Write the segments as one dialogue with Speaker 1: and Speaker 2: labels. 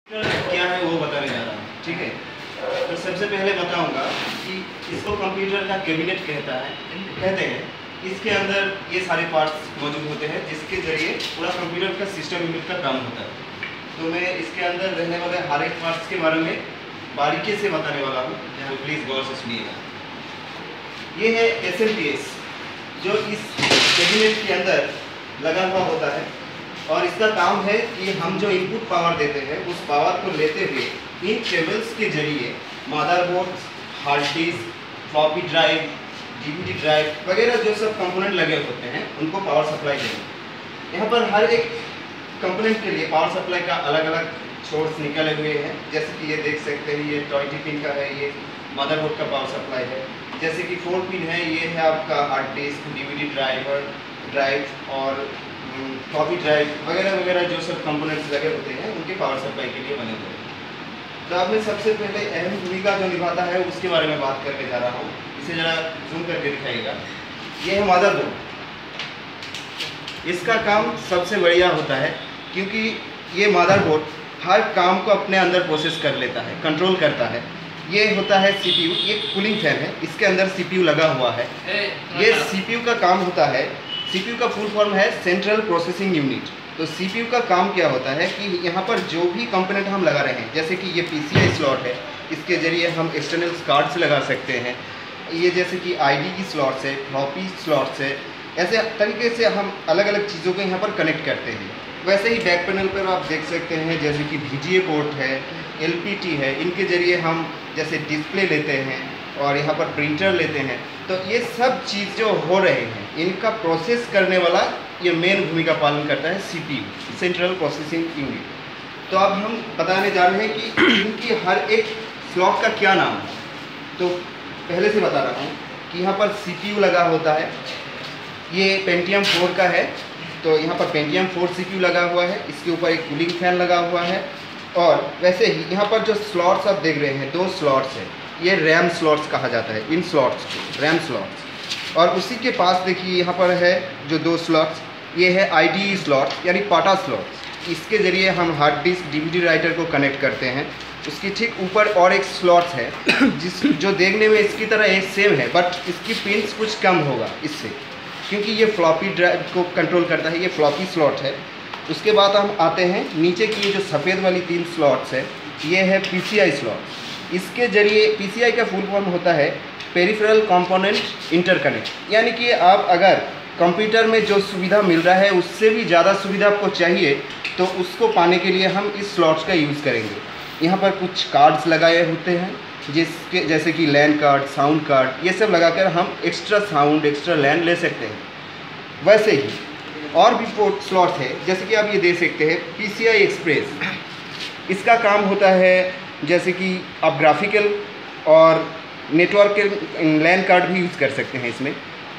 Speaker 1: क्या है वो बताने जा रहा हूँ, ठीक है। तो सबसे पहले बताऊंगा कि इसको कंप्यूटर का कैबिनेट कहते हैं। इसके अंदर ये सारे पार्ट्स मौजूद होते हैं जिसके जरिए पूरा कंप्यूटर का सिस्टम यूनिट का काम होता है। तो मैं इसके अंदर रहने वाले हर एक पार्ट्स के बारे में बारीकी से बताने वाला हूँ, तो प्लीज़ गौर से सुनिएगा। ये है SMPS जो इस कैबिनेट के अंदर लगा हुआ होता है और इसका काम है कि हम जो इनपुट पावर देते हैं उस पावर को लेते हुए इन केबल्स के जरिए motherboard, hard disk, floppy drive, DVD drive वगैरह जो सब कंपोनेंट लगे होते हैं उनको पावर सप्लाई देंगे। यहाँ पर हर एक कंपोनेंट के लिए पावर सप्लाई का अलग अलग सोर्स निकले हुए हैं। जैसे कि ये देख सकते हैं, ये 20 पिन का है, ये मदरबोर्ड का पावर सप्लाई है। जैसे कि 4 पिन है, ये है आपका हार्ड डिस्क, DVD ड्राइव और फ्लॉपी ड्राइव वगैरह वगैरह जो सब कंपोनेंट्स लगे होते हैं उनके पावर सप्लाई के लिए बने हुए हैं। तो अब मैं सबसे पहले अहम भूमिका जो निभाता है उसके बारे में बात करके जा रहा हूँ। इसे ज़रा जूम करके दिखाइएगा। ये है मदरबोर्ड। इसका काम सबसे बढ़िया होता है क्योंकि ये मदरबोर्ड हर काम को अपने अंदर प्रोसेस कर लेता है, कंट्रोल करता है। ये होता है CPU, ये कूलिंग फैन है, इसके अंदर CPU लगा हुआ है। ये CPU का काम होता है, CPU का फुल फॉर्म है सेंट्रल प्रोसेसिंग यूनिट। तो CPU का काम क्या होता है कि यहाँ पर जो भी कंपोनेंट हम लगा रहे हैं, जैसे कि ये PCI स्लॉट है, इसके ज़रिए हम एक्सटर्नल कार्ड्स लगा सकते हैं। ये जैसे कि ID की स्लॉट्स है, फ्लॉपी स्लॉट्स है, ऐसे तरीके से हम अलग अलग चीज़ों को यहाँ पर कनेक्ट करते हैं। वैसे ही बैक पैनल पर आप देख सकते हैं जैसे कि VGA पोर्ट है, LPT है, इनके ज़रिए हम जैसे डिस्प्ले लेते हैं और यहाँ पर प्रिंटर लेते हैं। तो ये सब चीज़ जो हो रहे हैं इनका प्रोसेस करने वाला ये मेन भूमिका पालन करता है CPU, सेंट्रल प्रोसेसिंग यूनिट। तो अब हम बताने जा रहे हैं कि इनकी हर एक स्लॉट का क्या नाम है। तो पहले से बता रहा हूँ कि यहाँ पर CPU लगा होता है, ये Pentium 4 का है। तो यहाँ पर Pentium 4 CPU लगा हुआ है, इसके ऊपर एक कूलिंग फैन लगा हुआ है। और वैसे ही यहाँ पर जो स्लॉट्स आप देख रहे हैं, 2 स्लॉट्स हैं, ये रैम स्लॉट्स कहा जाता है, इन स्लॉट्स को रैम स्लॉट्स। और उसी के पास देखिए यहाँ पर है जो 2 स्लॉट्स, ये है IDE स्लॉट्स यानी पाटा स्लॉट्स। इसके ज़रिए हम हार्ड डिस्क DVD राइटर को कनेक्ट करते हैं। उसकी ठीक ऊपर और एक स्लॉट्स है जो देखने में इसकी तरह एक सेम है, बट इसकी पिंस कुछ कम होगा इससे, क्योंकि ये फ्लॉपी ड्राइव को कंट्रोल करता है। ये फ्लॉपी स्लॉट है। उसके बाद हम आते हैं नीचे की, ये जो सफ़ेद वाली 3 स्लॉट्स है, ये है PCI स्लॉट। इसके ज़रिए PCI का फुल फॉर्म होता है पेरिफेरल कंपोनेंट इंटरकनेक्ट, यानी कि आप अगर कंप्यूटर में जो सुविधा मिल रहा है उससे भी ज़्यादा सुविधा आपको चाहिए तो उसको पाने के लिए हम इस स्लॉट्स का यूज़ करेंगे। यहाँ पर कुछ कार्ड्स लगाए होते हैं जिसके जैसे कि लैन कार्ड, साउंड कार्ड, ये सब लगाकर हम एक्स्ट्रा साउंड, एक्स्ट्रा लैन ले सकते हैं। वैसे ही और भी पोर्ट स्लॉट्स है, जैसे कि आप ये देख सकते हैं PCI एक्सप्रेस। इसका काम होता है जैसे कि आप ग्राफिकल और नेटवर्क के लैन कार्ड भी यूज़ कर सकते हैं इसमें।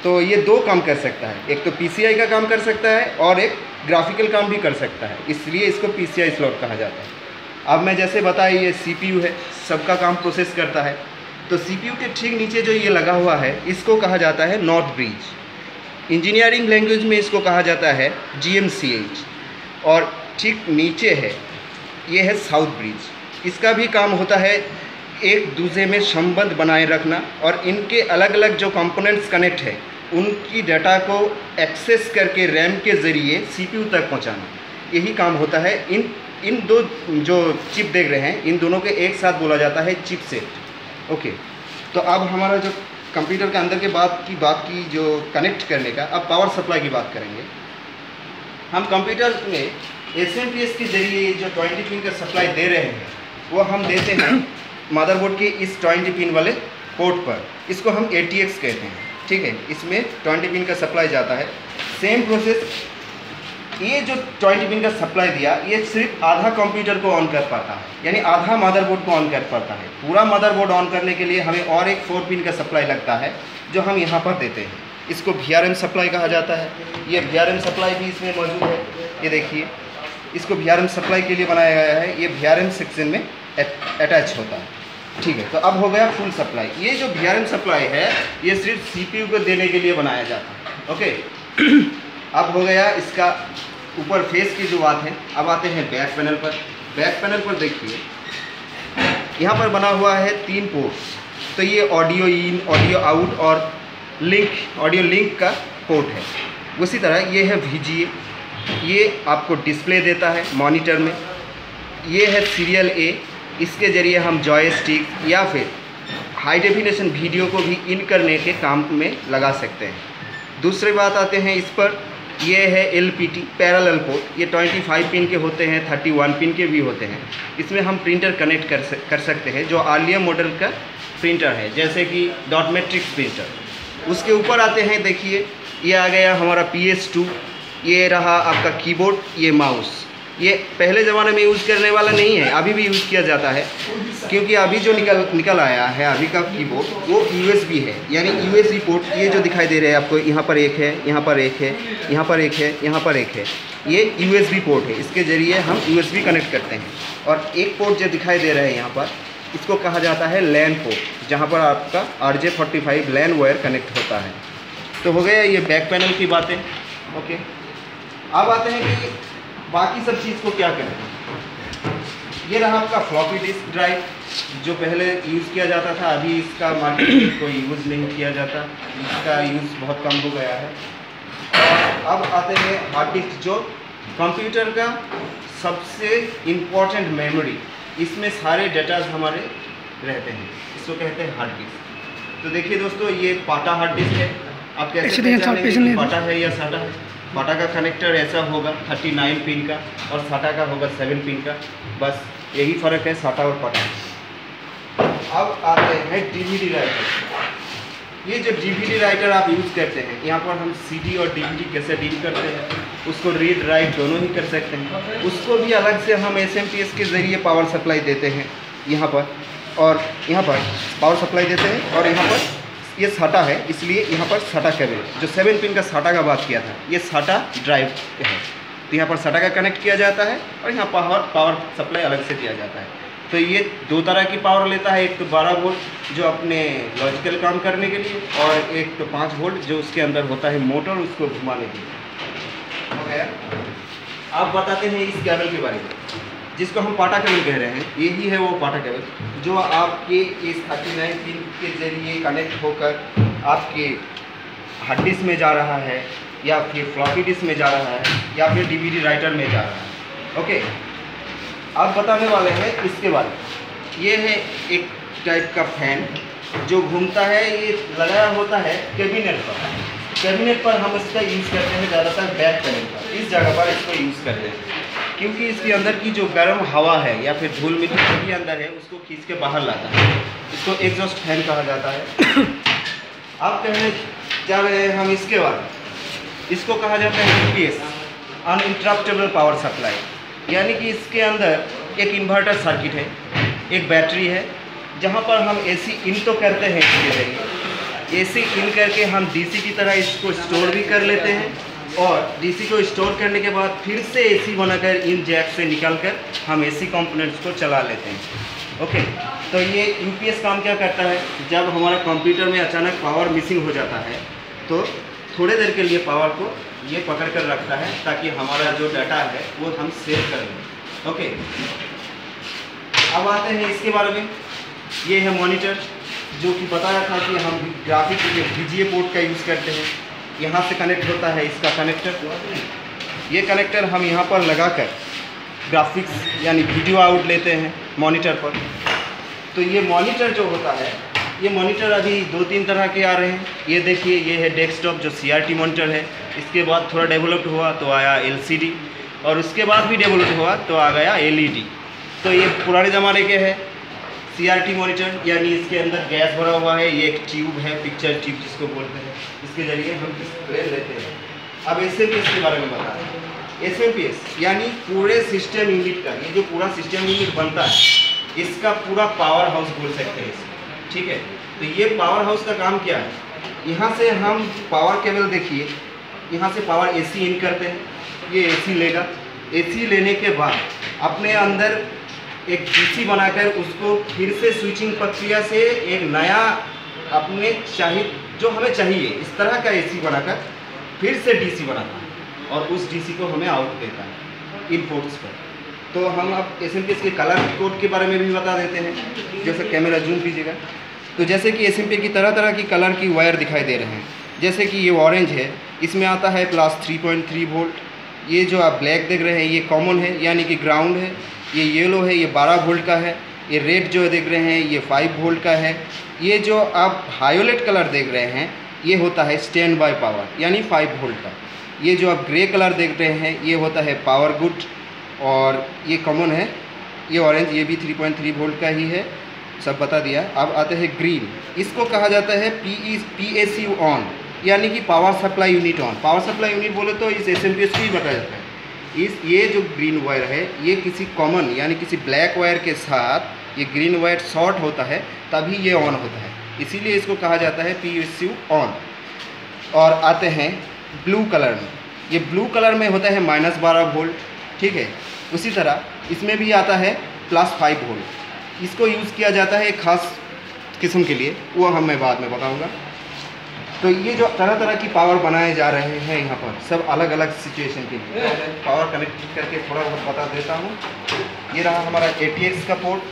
Speaker 1: तो ये 2 काम कर सकता है, एक तो PCI का काम कर सकता है और एक ग्राफिकल काम भी कर सकता है, इसलिए इसको PCI स्लॉट कहा जाता है। अब मैं जैसे बताया ये CPU है, सबका काम प्रोसेस करता है। तो CPU के ठीक नीचे जो ये लगा हुआ है इसको कहा जाता है नॉर्थ ब्रिज। इंजीनियरिंग लैंग्वेज में इसको कहा जाता है GMCH। और ठीक नीचे है, ये है साउथ ब्रिज। इसका भी काम होता है एक दूसरे में संबंध बनाए रखना और इनके अलग अलग जो कंपोनेंट्स कनेक्ट है उनकी डाटा को एक्सेस करके रैम के ज़रिए CPU तक पहुंचाना। यही काम होता है। इन 2 जो चिप देख रहे हैं इन दोनों के एक साथ बोला जाता है चिपसेट। ओके, तो अब हमारा जो कंप्यूटर के अंदर के बात की जो कनेक्ट करने का, अब पावर सप्लाई की बात करेंगे। हम कंप्यूटर में SMPS के ज़रिए जो 20 पिन का सप्लाई दे रहे हैं वो हम देते हैं मदरबोर्ड के इस 20 पिन वाले पोर्ट पर। इसको हम ATX कहते हैं, ठीक है। इसमें 20 पिन का सप्लाई जाता है। सेम प्रोसेस, ये जो 20 पिन का सप्लाई दिया ये सिर्फ आधा कंप्यूटर को ऑन कर पाता है, यानी आधा मदरबोर्ड को ऑन कर पाता है। पूरा मदरबोर्ड ऑन करने के लिए हमें और एक 4 पिन का सप्लाई लगता है जो हम यहाँ पर देते हैं। इसको VRM सप्लाई कहा जाता है। ये VRM सप्लाई भी इसमें मौजूद है, ये देखिए, इसको VRM सप्लाई के लिए बनाया गया है। ये VRM सेक्शन में अटैच होता है, ठीक है। तो अब हो गया फुल सप्लाई। ये जो VRM सप्लाई है ये सिर्फ CPU को देने के लिए बनाया जाता है, ओके। अब हो गया इसका ऊपर फेस की जो बात है। अब आते हैं बैक पैनल पर। बैक पैनल पर देखिए, यहाँ पर बना हुआ है 3 पोर्ट। तो ये ऑडियो इन, ऑडियो आउट और ऑडियो लिंक का पोर्ट है। उसी तरह ये है VGA, ये आपको डिस्प्ले देता है मॉनिटर में। ये है सीरियल A, इसके ज़रिए हम जॉयस्टिक या फिर हाई डेफिनेशन वीडियो को भी इन करने के काम में लगा सकते हैं। दूसरी बात आते हैं इस पर, ये है LPT पैरेलल पोर्ट। ये 25 पिन के होते हैं, 31 पिन के भी होते हैं। इसमें हम प्रिंटर कनेक्ट कर सकते हैं, जो अर्लियर मॉडल का प्रिंटर है, जैसे कि डॉट मैट्रिक्स प्रिंटर। उसके ऊपर आते हैं, देखिए ये आ गया हमारा PS2, ये रहा आपका कीबोर्ड, ये माउस। ये पहले ज़माने में यूज़ करने वाला नहीं है, अभी भी यूज़ किया जाता है, क्योंकि अभी जो निकल आया है अभी का कीबोर्ड वो USB है, यानी USB पोर्ट। ये जो दिखाई दे रहे हैं आपको, यहाँ पर एक है, यहाँ पर एक है, यहाँ पर एक है, यहाँ पर एक है, ये USB पोर्ट है। इसके ज़रिए हम USB कनेक्ट करते हैं। और एक पोर्ट जो दिखाई दे रहा है यहाँ पर, इसको कहा जाता है LAN पोर्ट, जहाँ पर आपका RJ45 LAN वायर कनेक्ट होता है। तो हो गया ये बैक पैनल की बातें। ओके, अब आते हैं कि बाकी सब चीज़ को क्या करें। ये रहा आपका फ्लॉपी डिस्क ड्राइव, जो पहले यूज़ किया जाता था, अभी इसका मार्केट में कोई यूज़ नहीं किया जाता, इसका यूज़ बहुत कम हो गया है। और अब आते हैं हार्ड डिस्क, जो कंप्यूटर का सबसे इम्पोर्टेंट मेमोरी, इसमें सारे डेटाज हमारे रहते हैं, इसको कहते हैं हार्ड डिस्क। तो देखिए दोस्तों, ये पाटा हार्ड डिस्क है। आप कैसे पहचानेंगे कि पाटा है या साटा है? पाटा का कनेक्टर ऐसा होगा 39 पिन का, और साटा का होगा 7 पिन का, बस यही फ़र्क है साटा और पाटा। अब आते हैं DVD राइटर। ये जो DVD राइटर आप यूज़ करते हैं, यहाँ पर हम CD और DVD कैसे डील करते हैं, उसको रीड राइट दोनों ही कर सकते हैं। उसको भी अलग से हम SMPS के ज़रिए पावर सप्लाई देते हैं यहाँ पर, और यहाँ पर पावर सप्लाई देते हैं, और यहाँ पर ये साटा है, इसलिए यहाँ पर साटा केबल, जो 7 पिन का साटा का बात किया था, ये साटा ड्राइव है। तो यहाँ पर साटा का कनेक्ट किया जाता है, और यहाँ पावर सप्लाई अलग से दिया जाता है। तो ये 2 तरह की पावर लेता है, एक तो 12 वोल्ट जो अपने लॉजिकल काम करने के लिए, और एक तो 5 वोल्ट जो उसके अंदर होता है मोटर, उसको घुमाने के लिए। हो गया। अब बताते हैं इस केबल के बारे में, जिसको हम पाटा केबल कह रहे हैं। यही है वो पाटा केबल, जो आपके इस 39 पिन के ज़रिए कनेक्ट होकर आपके हार्ड डिस्क में जा रहा है, या फिर फ्लॉपी डिस्क में जा रहा है, या फिर DVD राइटर में जा रहा है। ओके, अब बताने वाले हैं इसके बारे में। ये है एक टाइप का फैन जो घूमता है, ये लगाया होता है कैबिनेट पर। कैबिनेट पर हम इसका यूज़ करते हैं ज़्यादातर बैक पैनल पर, इस जगह पर इसको यूज़ करते हैं, क्योंकि इसके अंदर की जो गर्म हवा है या फिर धूल मिट्टी जो भी अंदर है, उसको खींच के बाहर लाता है। इसको एग्जॉस्ट फैन कहा जाता है। अब कहने जा रहे हैं हम इसके बारे में। इसको कहा जाता है UPS, अनइंटरप्टेबल पावर सप्लाई, यानी कि इसके अंदर एक इन्वर्टर सर्किट है, एक बैटरी है, जहाँ पर हम AC इन तो करते हैं, इसके जरिए AC इन करके हम DC की तरह इसको स्टोर भी कर लेते हैं, और DC को स्टोर करने के बाद फिर से AC बनाकर इन जैक से निकालकर हम AC कंपोनेंट्स को चला लेते हैं। ओके, तो ये UPS काम क्या करता है, जब हमारा कंप्यूटर में अचानक पावर मिसिंग हो जाता है, तो थोड़े देर के लिए पावर को ये पकड़ कर रखता है, ताकि हमारा जो डाटा है वो हम सेव कर लें। ओके, अब आते हैं इसके बारे में। ये है मॉनिटर, जो कि बताया था कि हम ग्राफिक के VGA पोर्ट का यूज़ करते हैं। यहाँ से कनेक्ट होता है इसका कनेक्टर। ये कनेक्टर हम यहाँ पर लगाकर ग्राफिक्स यानी वीडियो आउट लेते हैं मॉनिटर पर। तो ये मॉनिटर जो होता है, ये मॉनिटर अभी 2-3 तरह के आ रहे हैं। ये देखिए, ये है डेस्कटॉप जो CRT मॉनिटर है। इसके बाद थोड़ा डेवलप्ड हुआ तो आया LCD, और उसके बाद भी डेवलप्ड हुआ तो आ गया LED। तो ये पुराने ज़माने के हैं CRT मॉनिटर, यानी इसके अंदर गैस भरा हुआ है। ये एक ट्यूब है, पिक्चर ट्यूब जिसको बोलते हैं, इसके ज़रिए हम डिस्प्ले लेते हैं। अब SMPS के बारे में बता रहे हैं। SMPS यानी पूरे सिस्टम यूनिट का, ये जो पूरा सिस्टम यूनिट बनता है, इसका पूरा पावर हाउस बोल सकते हैं इसको। ठीक है, तो ये पावर हाउस का काम क्या है, यहाँ से हम पावर केबल देखिए, यहाँ से पावर AC इन करते हैं, ये AC लेगा। AC लेने के बाद अपने अंदर एक DC बनाकर उसको फिर से स्विचिंग प्रक्रिया से एक नया अपने जो हमें चाहिए इस तरह का AC बनाकर फिर से DC बनाता है, और उस DC को हमें आउट देता है इन पोर्ट्स पर। तो हम अब SMPS के कलर कोड के बारे में भी बता देते हैं। जैसे कैमरा जूम कीजिएगा, तो जैसे कि SMPS की तरह तरह की कलर की वायर दिखाई दे रहे हैं। जैसे कि ये ऑरेंज है, इसमें आता है प्लस 3.3 वोल्ट। ये जो आप ब्लैक देख रहे हैं ये कॉमन है, यानी कि ग्राउंड है। ये येलो है, ये 12 वोल्ट का है। ये रेड जो देख रहे हैं ये 5 वोल्ट का है। ये जो आप वायोलेट कलर देख रहे हैं ये होता है स्टैंड बाय पावर, यानी 5 वोल्ट का। ये जो आप ग्रे कलर देख रहे हैं ये होता है पावर गुड, और ये कॉमन है। ये ऑरेंज, ये भी 3.3 वोल्ट का ही है, सब बता दिया। अब आते हैं ग्रीन, इसको कहा जाता है PAC ऑन, यानी कि power supply unit on. Power supply unit बोले तो इस SMPS को ही बताया जाता है। ये जो ग्रीन वायर है ये किसी कॉमन यानी किसी ब्लैक वायर के साथ ये ग्रीन वायर शॉर्ट होता है तभी ये ऑन होता है, इसीलिए इसको कहा जाता है PAC ऑन। और आते हैं ब्लू कलर में, ये ब्लू कलर में होता है -12 वोल्ट, ठीक है। उसी तरह इसमें भी आता है +5 वोल्ट। इसको यूज़ किया जाता है एक ख़ास किस्म के लिए, वो मैं बाद में बताऊंगा। तो ये जो तरह तरह की पावर बनाए जा रहे हैं यहाँ पर सब अलग अलग सिचुएशन के लिए, पावर कनेक्ट करके थोड़ा बहुत बता देता हूँ। ये रहा हमारा ATX का पोर्ट,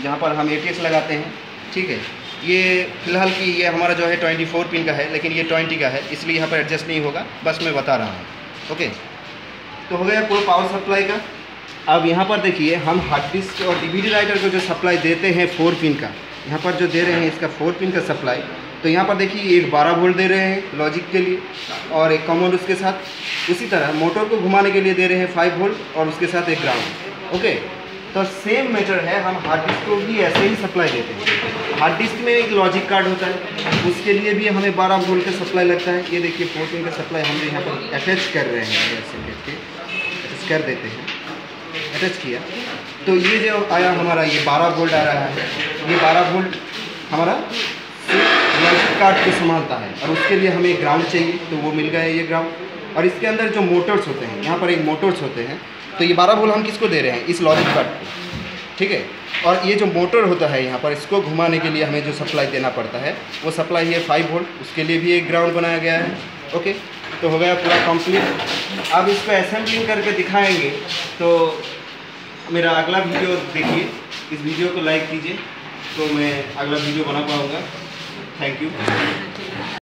Speaker 1: जहाँ पर हम ATX लगाते हैं, ठीक है। ये फ़िलहाल की ये हमारा जो है 24 पिन का है, लेकिन ये 20 का है, इसलिए यहाँ पर एडजस्ट नहीं होगा, बस मैं बता रहा हूँ। ओके, तो हो गया पूरा पावर सप्लाई का। अब यहाँ पर देखिए हम हार्ड डिस्क और DVD राइटर को जो सप्लाई देते हैं 4 पिन का, यहाँ पर जो दे रहे हैं इसका 4 पिन का सप्लाई, तो यहाँ पर देखिए एक 12 वोल्ट दे रहे हैं लॉजिक के लिए और एक कॉमन उसके साथ। उसी तरह मोटर को घुमाने के लिए दे रहे हैं 5 वोल्ट और उसके साथ एक ग्राउंड। ओके, तो सेम मेथड है, हम हार्ड डिस्क को भी ऐसे ही सप्लाई देते हैं। हार्ड डिस्क में एक लॉजिक कार्ड होता है, उसके लिए भी हमें 12 वोल्ट का सप्लाई लगता है। ये देखिए 4 पिन का सप्लाई हम यहाँ पर अटैच कर रहे हैं, ऐसे करके अटैच कर देते हैं। अटैच किया तो ये जो आया हमारा ये 12 वोल्ट आ रहा है। ये 12 वोल्ट हमारा लॉजिक कार्ड को संभालता है और उसके लिए हमें ग्राउंड चाहिए, तो वो मिल गया ये ग्राउंड। और इसके अंदर जो मोटर्स होते हैं, यहाँ पर एक मोटर्स होते हैं, तो ये 12 वोल्ट हम किसको दे रहे हैं, इस लॉजिक कार्ड को, ठीक है। और ये जो मोटर होता है यहाँ पर, इसको घुमाने के लिए हमें जो सप्लाई देना पड़ता है वो सप्लाई है 5 वोल्ट, उसके लिए भी एक ग्राउंड बनाया गया है। ओके, तो हो गया पूरा कंप्लीट। अब इसको असेंबलिंग करके दिखाएंगे, तो मेरा अगला वीडियो देखिए, इस वीडियो को लाइक कीजिए तो मैं अगला वीडियो बना पाऊँगा। Thank you.